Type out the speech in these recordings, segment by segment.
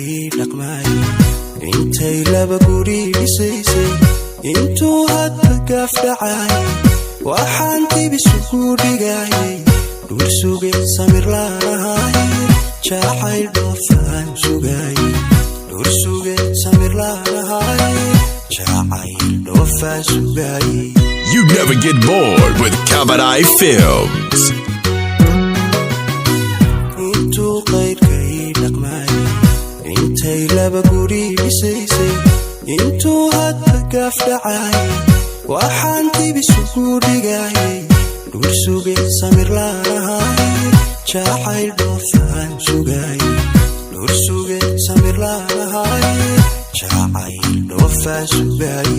qayrkay dhaqmay intay laba guri dhisaysay intuu hadda gaaf dhacay waxaan dib isugu dhigayay dhul sugay samir laanahay jacayl dhoofaan sugay dhul sugay samir laanahay jacayl dhoofaan sugay. You never get bored with Kabarai Films. Intuu qayrkay dhaqmay intay laba guri dhisaysay intuu hadda gaaf dhacay waxaan dib isugu dhigayay dhul sugay samir laanahay jacayl dhoofaan sugay dhul sugay samir laanahay jacayl dhoofaan sugay.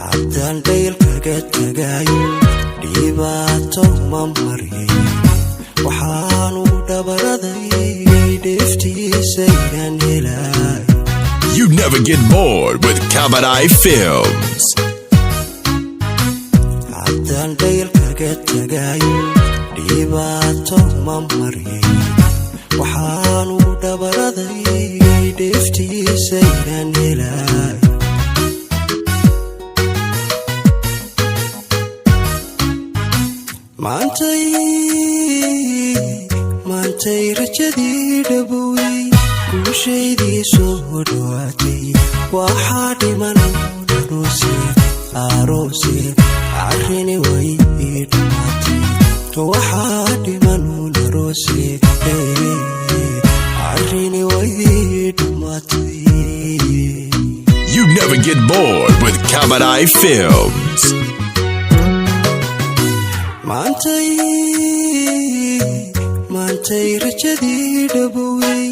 haddaan dhaylkaga tagayo dhibaato ma mariyay waxaanu dhabaraday dheeftiisaynan helay. You never get bored with Kabarai Films. haddaan dhaylkaga tagayo dhibaato ma mariyay waxaanu dhabaraday dheeftiisaynan helay. maantay rajadii dhawoway guushaydii soo dhawaatay waxaa dhiman aroose arrini way dhamaatay waxaa dhiman aroose arrini way dhamaatay. You never get bored with Kabarai Films. maantay rajadii dhawoway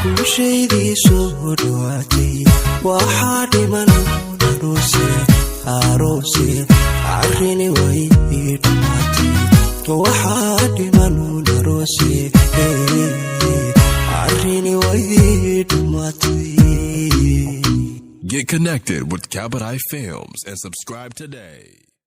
guushaydii soo dhawaatay waxaa dhiman aroose arrini way dhamaatay waxaa dhiman aroose arrini way dhamaatay. Get connected with Kabarai Films and subscribe today.